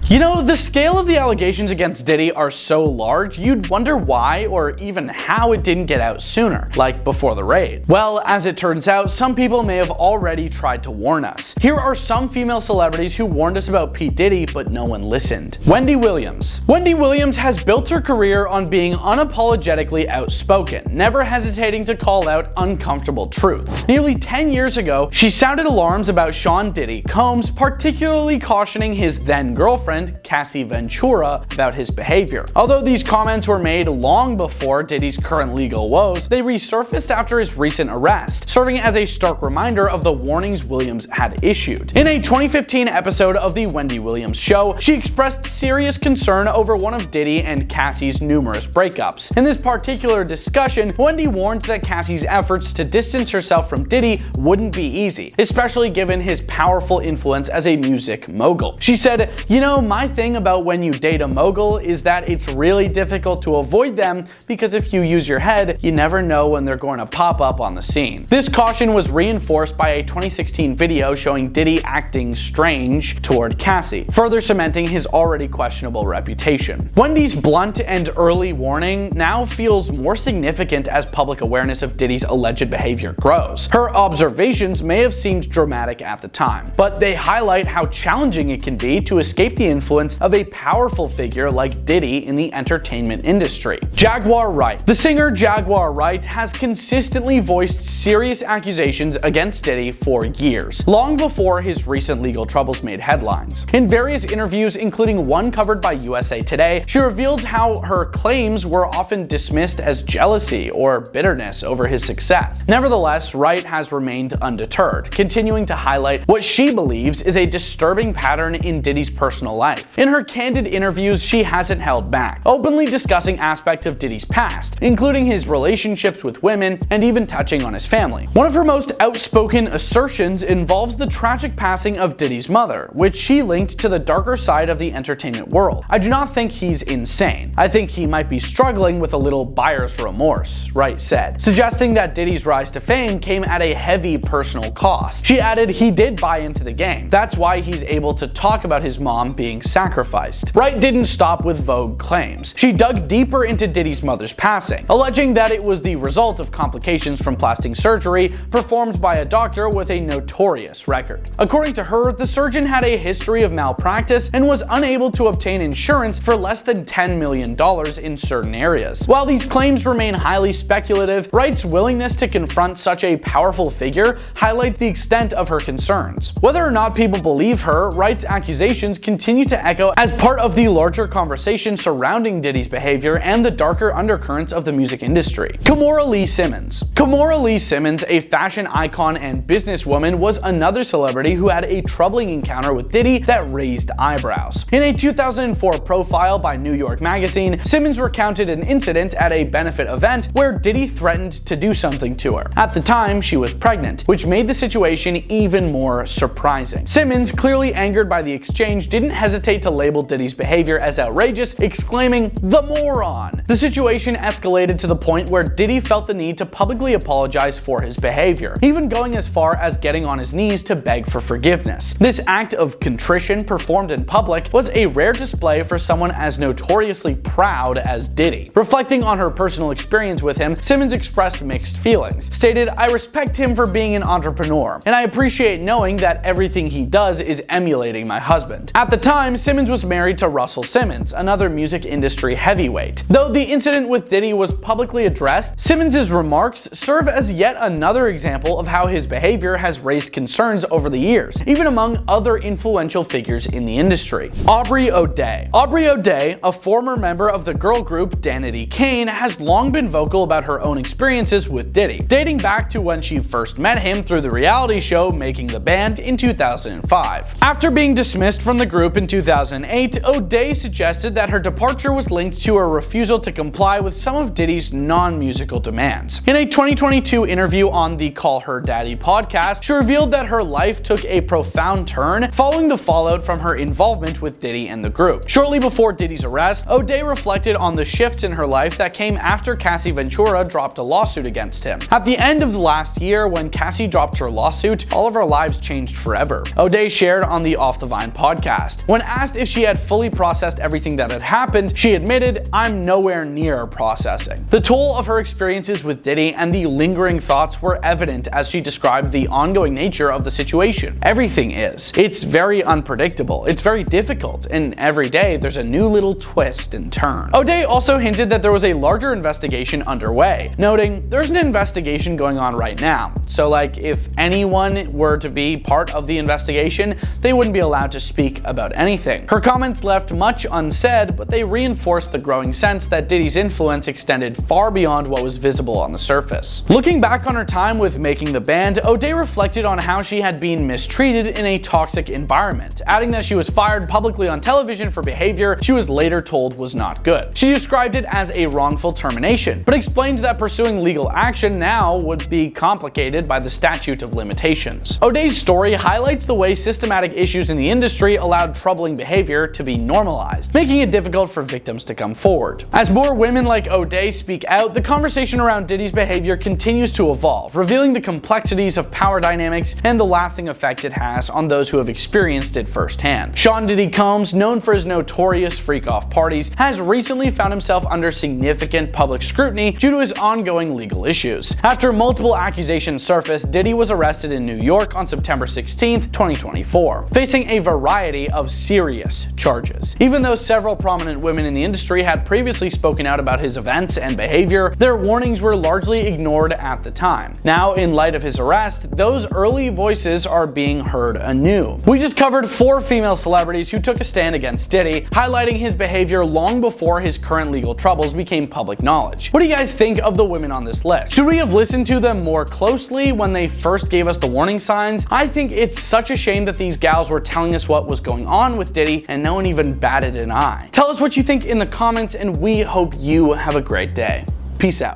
You know, the scale of the allegations against Diddy are so large, you'd wonder why or even how it didn't get out sooner, like before the raid. Well, as it turns out, some people may have already tried to warn us. Here are some female celebrities who warned us about P. Diddy, but no one listened. Wendy Williams. Wendy Williams has built her career on being unapologetically outspoken, never hesitating to call out uncomfortable truths. Nearly 10 years ago, she sounded alarms about Sean Diddy Combs, particularly cautioning his then girlfriend, Cassie Ventura, about his behavior. Although these comments were made long before Diddy's current legal woes, they resurfaced after his recent arrest, serving as a stark reminder of the warnings Williams had issued. In a 2015 episode of The Wendy Williams Show, she expressed serious concern over one of Diddy and Cassie's numerous breakups. In this particular discussion, Wendy warned that Cassie's efforts to distance herself from Diddy wouldn't be easy, especially given his powerful influence as a music mogul. She said, "You know, my thing about when you date a mogul is that it's really difficult to avoid them because if you use your head, you never know when they're going to pop up on the scene." This caution was reinforced by a 2016 video showing Diddy acting strange toward Cassie, further cementing his already questionable reputation. Wendy's blunt and early warning now feels more significant as public awareness of Diddy's alleged behavior grows. Her observations may have seemed dramatic at the time, but they highlight how challenging it can be to escape the influence of a powerful figure like Diddy in the entertainment industry. Jaguar Wright. The singer Jaguar Wright has consistently voiced serious accusations against Diddy for years, long before his recent legal troubles made headlines. In various interviews, including one covered by USA Today, she revealed how her claims were often dismissed as jealousy or bitterness over his success. Nevertheless, Wright has remained undeterred, continuing to highlight what she believes is a disturbing pattern in Diddy's personal life. In her candid interviews, she hasn't held back, openly discussing aspects of Diddy's past, including his relationships with women and even touching on his family. One of her most outspoken assertions involves the tragic passing of Diddy's mother, which she linked to the darker side of the entertainment world. "I do not think he's insane. I think he might be struggling with a little buyer's remorse," Wright said, suggesting that Diddy's rise to fame came at a heavy personal cost. She added, "He did buy into the game. That's why he's able to talk about his mom being sacrificed." Wright didn't stop with Vogue claims. She dug deeper into Diddy's mother's passing, alleging that it was the result of complications from plastic surgery performed by a doctor with a notorious record. According to her, the surgeon had a history of malpractice and was unable to obtain insurance for less than $10 million in certain areas. While these claims remain highly speculative, Wright's willingness to confront such a powerful figure highlights the extent of her concerns. Whether or not people believe her, Wright's accusations continue to echo as part of the larger conversation surrounding Diddy's behavior and the darker undercurrents of the music industry. Kimora Lee Simmons. Kimora Lee Simmons, a fashion icon and businesswoman, was another celebrity who had a troubling encounter with Diddy that raised eyebrows. In a 2004 profile by New York Magazine, Simmons recounted an incident at a benefit event where Diddy threatened to do something to her. At the time, she was pregnant, which made the situation even more surprising. Simmons, clearly angered by the exchange, didn't hesitate to label Diddy's behavior as outrageous, exclaiming, "The moron!" The situation escalated to the point where Diddy felt the need to publicly apologize for his behavior, even going as far as getting on his knees to beg for forgiveness. This act of contrition performed in public was a rare display for someone as notoriously proud as Diddy. Reflecting on her personal experience with him, Simmons expressed mixed feelings, stated, "I respect him for being an entrepreneur, and I appreciate knowing that everything he does is emulating my husband." At the time, Simmons was married to Russell Simmons, another music industry heavyweight. Though the incident with Diddy was publicly addressed, Simmons' remarks serve as yet another example of how his behavior has raised concerns over the years, even among other influential figures in the industry. Aubrey O'Day. Aubrey O'Day, a former member of the girl group Danity Kane, has long been vocal about her own experiences with Diddy, dating back to when she first met him through the reality show Making the Band in 2005. After being dismissed from the group in 2008, O'Day suggested that her departure was linked to a refusal to comply with some of Diddy's non-musical demands. In a 2022 interview on the Call Her Daddy podcast, she revealed that her life took a profound turn following the fallout from her involvement with Diddy and the group. Shortly before Diddy's arrest, O'Day reflected on the shifts in her life that came after Cassie Ventura dropped a lawsuit against him. At the end of the last year, when Cassie dropped her lawsuit, all of our lives changed forever. O'Day shared on the Off the Vine podcast. When When asked if she had fully processed everything that had happened, she admitted, "I'm nowhere near processing." The toll of her experiences with Diddy and the lingering thoughts were evident as she described the ongoing nature of the situation. Everything is. It's very unpredictable, it's very difficult, and every day there's a new little twist and turn. O'Day also hinted that there was a larger investigation underway, noting, "There's an investigation going on right now, so like if anyone were to be part of the investigation, they wouldn't be allowed to speak about anything." Her comments left much unsaid, but they reinforced the growing sense that Diddy's influence extended far beyond what was visible on the surface. Looking back on her time with making the band, O'Day reflected on how she had been mistreated in a toxic environment, adding that she was fired publicly on television for behavior she was later told was not good. She described it as a wrongful termination, but explained that pursuing legal action now would be complicated by the statute of limitations. O'Day's story highlights the way systematic issues in the industry allowed troubling behavior to be normalized, making it difficult for victims to come forward. As more women like O'Day speak out, the conversation around Diddy's behavior continues to evolve, revealing the complexities of power dynamics and the lasting effect it has on those who have experienced it firsthand. Sean Diddy Combs, known for his notorious freak-off parties, has recently found himself under significant public scrutiny due to his ongoing legal issues. After multiple accusations surfaced, Diddy was arrested in New York on September 16, 2024, facing a variety of serious charges. Even though several prominent women in the industry had previously spoken out about his events and behavior, their warnings were largely ignored at the time. Now, in light of his arrest, those early voices are being heard anew. We just covered 4 female celebrities who took a stand against Diddy, highlighting his behavior long before his current legal troubles became public knowledge. What do you guys think of the women on this list? Should we have listened to them more closely when they first gave us the warning signs? I think it's such a shame that these gals were telling us what was going on with Diddy and no one even batted an eye. Tell us what you think in the comments, and we hope you have a great day. Peace out.